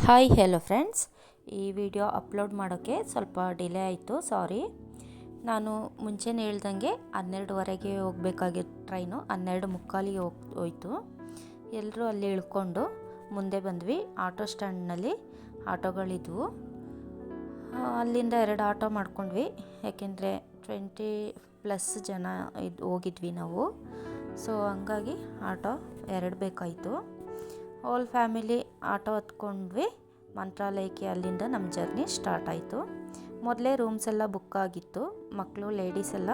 Hi hello friends, ಈ video upload ಮಾಡೋಕ್ಕೆ ಸ್ವಲ್ಪ ಡಿಲೇ ಆಯಿತು, ಸಾರಿ. ನಾನು ಮುಂಚೆನೇ ಹೇಳ್ದಂಗೆ 12:30ಗೆ ಹೋಗಬೇಕಾಗಿತ್ತು ಟ್ರೈನು, 12:45ಗೆ ಹೋಯ್ತು. ಎಲ್ಲರೂ ಅಲ್ಲಿ ಇಳ್ಕೊಂಡು ಮುಂದೆ ಬಂದ್ವಿ. ಆಟೋ ಸ್ಟ್ಯಾಂಡ್ನಲ್ಲಿ ಆಟೋಗಳಿದ್ವು. ಅಲ್ಲಿಂದ 2 ಆಟೋ ಮಾಡ್ಕೊಂಡ್ವಿ, ಯಾಕೆಂದರೆ 20+ ಜನ ಹೋಗಿದ್ವಿ ನಾವು. ಸೊ ಹಂಗಾಗಿ ಆಟೋ 2 ಬೇಕಾಯಿತು. ಆಲ್ ಫ್ಯಾಮಿಲಿ ಆಟೋ ಹತ್ಕೊಂಡ್ವಿ. ಮಂತ್ರಾಲಯಕ್ಕೆ ಅಲ್ಲಿಂದ ನಮ್ಮ ಜರ್ನಿ ಸ್ಟಾರ್ಟ್ ಆಯಿತು. ಮೊದಲೇ ರೂಮ್ಸ್ ಎಲ್ಲ ಬುಕ್ ಆಗಿತ್ತು. ಮಕ್ಕಳು, ಲೇಡೀಸ್ ಎಲ್ಲ,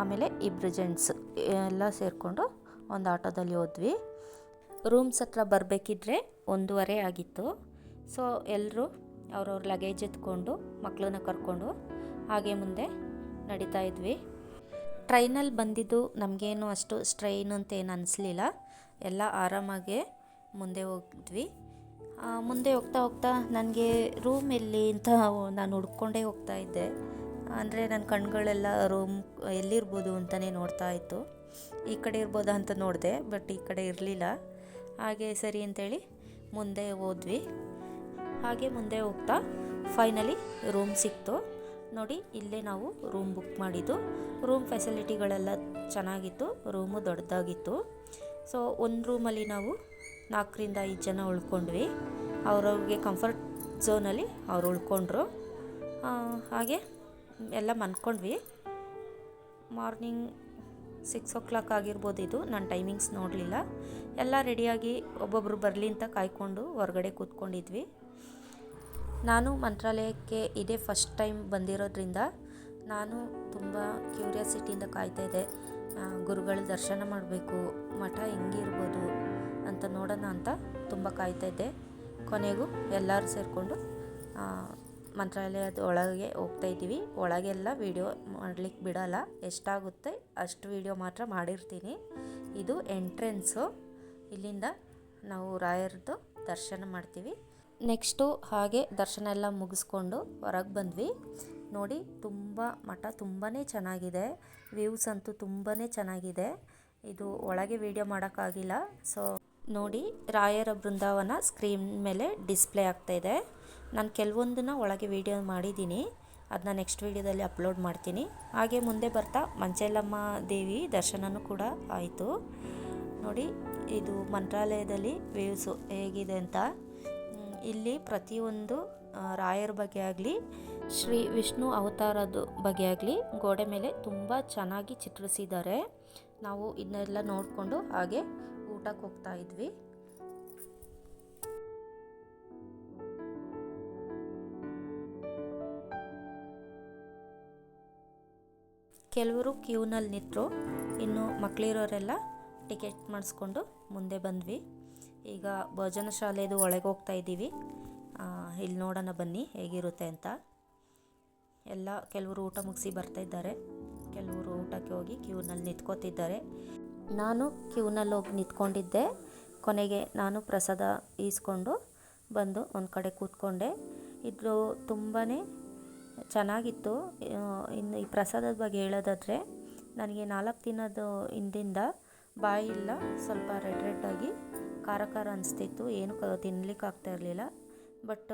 ಆಮೇಲೆ 2 ಜೆಂಟ್ಸ್ ಎಲ್ಲ ಸೇರಿಕೊಂಡು ಒಂದು ಆಟೋದಲ್ಲಿ ಹೋದ್ವಿ. ರೂಮ್ಸ್ ಹತ್ರ ಬರಬೇಕಿದ್ರೆ 1:15 ಆಗಿತ್ತು. ಸೊ ಎಲ್ಲರೂ ಅವ್ರವ್ರ ಲಗೇಜ್ ಎತ್ಕೊಂಡು ಮಕ್ಕಳನ್ನ ಕರ್ಕೊಂಡು ಹಾಗೆ ಮುಂದೆ ನಡೀತಾ ಇದ್ವಿ. ಟ್ರೈನಲ್ಲಿ ಬಂದಿದ್ದು ನಮಗೇನು ಅಷ್ಟು ಸ್ಟ್ರೈನ್ ಅಂತ ಏನು ಅನಿಸ್ಲಿಲ್ಲ. ಎಲ್ಲ ಆರಾಮಾಗೆ ಮುಂದೆ ಹೋಗಿದ್ವಿ. ಮುಂದೆ ಹೋಗ್ತಾ ಹೋಗ್ತಾ ನನಗೆ ರೂಮ್ ಎಲ್ಲಿ ಅಂತ ನಾನು ಹುಡ್ಕೊಂಡೇ ಹೋಗ್ತಾ ಇದ್ದೆ. ಅಂದರೆ ನನ್ನ ಕಣ್ಗಳೆಲ್ಲ ರೂಮ್ ಎಲ್ಲಿರ್ಬೋದು ಅಂತಲೇ ನೋಡ್ತಾ ಇತ್ತು. ಈ ಕಡೆ ಇರ್ಬೋದಾ ಅಂತ ನೋಡಿದೆ, ಬಟ್ ಈ ಕಡೆ ಇರಲಿಲ್ಲ. ಹಾಗೆ ಸರಿ ಅಂತೇಳಿ ಮುಂದೆ ಹೋದ್ವಿ. ಹಾಗೆ ಮುಂದೆ ಹೋಗ್ತಾ ಫೈನಲಿ ರೂಮ್ ಸಿಕ್ತು. ನೋಡಿ, ಇಲ್ಲೇ ನಾವು ರೂಮ್ ಬುಕ್ ಮಾಡಿದ್ದು. ರೂಮ್ ಫೆಸಿಲಿಟಿಗಳೆಲ್ಲ ಚೆನ್ನಾಗಿತ್ತು, ರೂಮು ದೊಡ್ಡದಾಗಿತ್ತು. ಸೊ ಒಂದು ರೂಮಲ್ಲಿ ನಾವು 4-5 ಜನ ಉಳ್ಕೊಂಡ್ವಿ. ಅವ್ರವ್ರಿಗೆ ಕಂಫರ್ಟ್ ಝೋನಲ್ಲಿ ಅವ್ರು ಉಳ್ಕೊಂಡ್ರು. ಹಾಗೆ ಎಲ್ಲ ಮನ್ಕೊಂಡ್ವಿ. ಮಾರ್ನಿಂಗ್ 6 o'clock ಆಗಿರ್ಬೋದು. ಇದು ನಾನು ಟೈಮಿಂಗ್ಸ್ ನೋಡಲಿಲ್ಲ. ಎಲ್ಲ ರೆಡಿಯಾಗಿ ಒಬ್ಬೊಬ್ಬರು ಬರಲಿ ಅಂತ ಕಾಯ್ಕೊಂಡು ಹೊರಗಡೆ ಕೂತ್ಕೊಂಡಿದ್ವಿ. ನಾನು ಮಂತ್ರಾಲಯಕ್ಕೆ ಇದೇ ಫಸ್ಟ್ ಟೈಮ್ ಬಂದಿರೋದ್ರಿಂದ ನಾನು ತುಂಬ ಕ್ಯೂರಿಯಾಸಿಟಿಯಿಂದ ಕಾಯ್ತಾಯಿದ್ದೆ. ಗುರುಗಳ ದರ್ಶನ ಮಾಡಬೇಕು, ಮಠ ಹೆಂಗಿರ್ಬೋದು ಅಂತ ನೋಡೋಣ ಅಂತ ತುಂಬ ಕಾಯ್ತಾಯಿದ್ದೆ. ಕೊನೆಗೂ ಎಲ್ಲರೂ ಸೇರಿಕೊಂಡು ಮಂತ್ರಾಲಯದ ಒಳಗೆ ಹೋಗ್ತಾಯಿದ್ದೀವಿ. ಒಳಗೆಲ್ಲ ವೀಡಿಯೋ ಮಾಡಲಿಕ್ಕೆ ಬಿಡೋಲ್ಲ, ಎಷ್ಟಾಗುತ್ತೆ ಅಷ್ಟು ವೀಡಿಯೋ ಮಾತ್ರ ಮಾಡಿರ್ತೀನಿ. ಇದು ಎಂಟ್ರೆನ್ಸು. ಇಲ್ಲಿಂದ ನಾವು ರಾಯರದ್ದು ದರ್ಶನ ಮಾಡ್ತೀವಿ. ನೆಕ್ಸ್ಟು ಹಾಗೆ ದರ್ಶನ ಎಲ್ಲ ಮುಗಿಸ್ಕೊಂಡು ಹೊರಗೆ ಬಂದ್ವಿ. ನೋಡಿ, ಮಠ ತುಂಬಾ ಚೆನ್ನಾಗಿದೆ. ವ್ಯೂಸ್ ಅಂತೂ ತುಂಬಾ ಚೆನ್ನಾಗಿದೆ. ಇದು ಒಳಗೆ ವೀಡಿಯೋ ಮಾಡೋಕ್ಕಾಗಿಲ್ಲ. ಸೊ ನೋಡಿ, ರಾಯರ ಬೃಂದಾವನ ಸ್ಕ್ರೀನ್ ಮೇಲೆ ಡಿಸ್ಪ್ಲೇ ಆಗ್ತಾಯಿದೆ. ನಾನು ಕೆಲವೊಂದನ್ನು ಒಳಗೆ ವೀಡಿಯೋ ಮಾಡಿದ್ದೀನಿ, ಅದನ್ನ ನೆಕ್ಸ್ಟ್ ವೀಡಿಯೋದಲ್ಲಿ ಅಪ್ಲೋಡ್ ಮಾಡ್ತೀನಿ. ಹಾಗೆ ಮುಂದೆ ಬರ್ತಾ ಮಂಚೇಲಮ್ಮ ದೇವಿ ದರ್ಶನವೂ ಕೂಡ ಆಯಿತು. ನೋಡಿ, ಇದು ಮಂತ್ರಾಲಯದಲ್ಲಿ ವ್ಯೂಸು ಹೇಗಿದೆ ಅಂತ. ಇಲ್ಲಿ ಪ್ರತಿಯೊಂದು ರಾಯರ ಬಗ್ಗೆ ಆಗಲಿ, ಶ್ರೀ ವಿಷ್ಣು ಅವತಾರದ ಬಗ್ಗೆ ಆಗಲಿ ಗೋಡೆ ಮೇಲೆ ತುಂಬ ಚೆನ್ನಾಗಿ ಚಿತ್ರಿಸಿದ್ದಾರೆ. ನಾವು ಇದನ್ನೆಲ್ಲ ನೋಡಿಕೊಂಡು ಹಾಗೆ ಊಟಕ್ಕೆ ಹೋಗ್ತಾ ಇದ್ವಿ. ಕೆಲವರು ಕ್ಯೂನಲ್ಲಿ ನಿಂತರು, ಇನ್ನು ಮಕ್ಕಳಿರೋರೆಲ್ಲ ಟಿಕೆಟ್ ಮಾಡಿಸ್ಕೊಂಡು ಮುಂದೆ ಬಂದ್ವಿ. ಈಗ ಭೋಜನ ಶಾಲೆದು ಒಳಗೆ ಹೋಗ್ತಾ ಇದ್ದೀವಿ. ಇಲ್ಲಿ ನೋಡೋಣ ಬನ್ನಿ ಹೇಗಿರುತ್ತೆ ಅಂತ. ಎಲ್ಲ ಕೆಲವರು ಊಟ ಮುಗಿಸಿ ಬರ್ತಾಯಿದ್ದಾರೆ, ಕೆಲವರು ಊಟಕ್ಕೆ ಹೋಗಿ ಕ್ಯೂನಲ್ಲಿ ನಿಂತ್ಕೋತಿದ್ದಾರೆ. ನಾನು ಕ್ಯೂನಲ್ಲಿ ಹೋಗಿ ನಿಂತ್ಕೊಂಡಿದ್ದೆ. ಕೊನೆಗೆ ನಾನು ಪ್ರಸಾದ ಈಸ್ಕೊಂಡು ಬಂದು ಒಂದು ಕಡೆ ಕೂತ್ಕೊಂಡೆ. ಇದು ತುಂಬಾ ಚೆನ್ನಾಗಿತ್ತು. ಇನ್ನು ಈ ಪ್ರಸಾದದ ಬಗ್ಗೆ ಹೇಳೋದಾದರೆ, ನನಗೆ 4 ದಿನದ ಹಿಂದಿಂದ ಬಾಯಿಲ್ಲ ಸ್ವಲ್ಪ ರೆಡ್ ಖಾರ ಅನಿಸ್ತಿತ್ತು. ಏನು ತಿನ್ನಲಿಕ್ಕೆ ಆಗ್ತಾ ಇರಲಿಲ್ಲ. ಬಟ್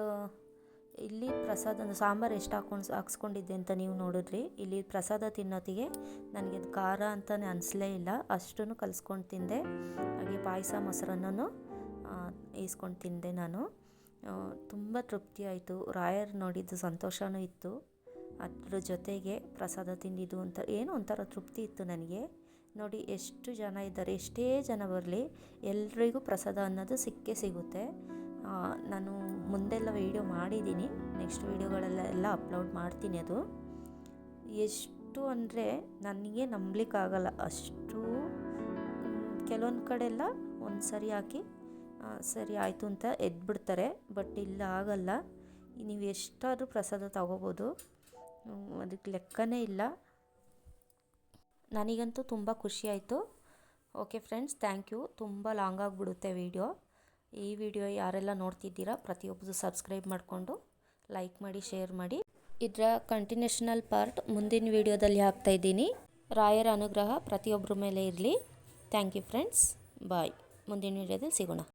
ಇಲ್ಲಿ ಪ್ರಸಾದ ಸಾಂಬಾರು ಎಷ್ಟು ಹಾಕ್ಸ್ಕೊಂಡಿದ್ದೆ ಅಂತ ನೀವು ನೋಡಿದ್ರಿ. ಇಲ್ಲಿ ಪ್ರಸಾದ ತಿನ್ನೋತ್ತಿಗೆ ನನಗೆ ಅದು ಖಾರ ಅಂತಲೇ ಅನಿಸ್ಲೇ ಇಲ್ಲ. ಅಷ್ಟನ್ನು ಕಲಿಸ್ಕೊಂಡು ತಿಂದೆ. ಹಾಗೆ ಪಾಯಸ, ಮೊಸರನ್ನೂ ಈಸ್ಕೊಂಡು ತಿಂದೆ ನಾನು. ತುಂಬ ತೃಪ್ತಿ ಆಯಿತು. ರಾಯರು ನೋಡಿದ್ದು ಸಂತೋಷವೂ ಇತ್ತು. ಅದ್ರ ಜೊತೆಗೆ ಪ್ರಸಾದ ತಿಂದಿದ್ದು ಏನೋ ಒಂಥರ ತೃಪ್ತಿ ಇತ್ತು ನನಗೆ. ನೋಡಿ, ಎಷ್ಟು ಜನ ಇದ್ದಾರೆ, ಎಷ್ಟೇ ಜನ ಬರಲಿ ಎಲ್ರಿಗೂ ಪ್ರಸಾದ ಅನ್ನೋದು ಸಿಕ್ಕೇ ಸಿಗುತ್ತೆ. ನಾನು ಮುಂದೆಲ್ಲ ವೀಡಿಯೋ ಮಾಡಿದ್ದೀನಿ, ನೆಕ್ಸ್ಟ್ ವೀಡಿಯೋಗಳೆಲ್ಲ ಅಪ್ಲೋಡ್ ಮಾಡ್ತೀನಿ. ಅದು ಎಷ್ಟು ಅಂದರೆ ನನಗೆ ನಂಬಲಿಕ್ಕಾಗಲ್ಲ ಅಷ್ಟು. ಕೆಲವೊಂದು ಕಡೆ ಎಲ್ಲ ಒಂದು ಸರಿ ಹಾಕಿ ಸರಿ ಆಯಿತು ಅಂತ ಎದ್ಬಿಡ್ತಾರೆ, ಬಟ್ ಇಲ್ಲ ಆಗಲ್ಲ. ನೀವು ಎಷ್ಟಾದರೂ ಪ್ರಸಾದ ತಗೋಬೋದು, ಅದಕ್ಕೆ ಲೆಕ್ಕನೇ ಇಲ್ಲ. ನನಗಂತೂ ತುಂಬ ಖುಷಿಯಾಯಿತು. Okay friends, thank you. ತುಂಬ ಲಾಂಗ್ ಆಗಿಬಿಡುತ್ತೆ ವೀಡಿಯೋ. ಈ ವಿಡಿಯೋ ಯಾರೆಲ್ಲ ನೋಡ್ತಿದ್ದೀರಾ ಪ್ರತಿಯೊಬ್ಬರು ಸಬ್ಸ್ಕ್ರೈಬ್ ಮಾಡಿಕೊಂಡು ಲೈಕ್ ಮಾಡಿ, ಶೇರ್ ಮಾಡಿ. ಇದರ ಕಂಟಿನ್ಯೂಷನಲ್ ಪಾರ್ಟ್ ಮುಂದಿನ ವೀಡಿಯೋದಲ್ಲಿ ಹಾಕ್ತಾಯಿದ್ದೀನಿ. ರಾಯರ ಅನುಗ್ರಹ ಪ್ರತಿಯೊಬ್ಬರ ಮೇಲೆ ಇರಲಿ. ಥ್ಯಾಂಕ್ ಯು ಫ್ರೆಂಡ್ಸ್, ಬಾಯ್. ಮುಂದಿನ ವೀಡಿಯೋದಲ್ಲಿ ಸಿಗೋಣ.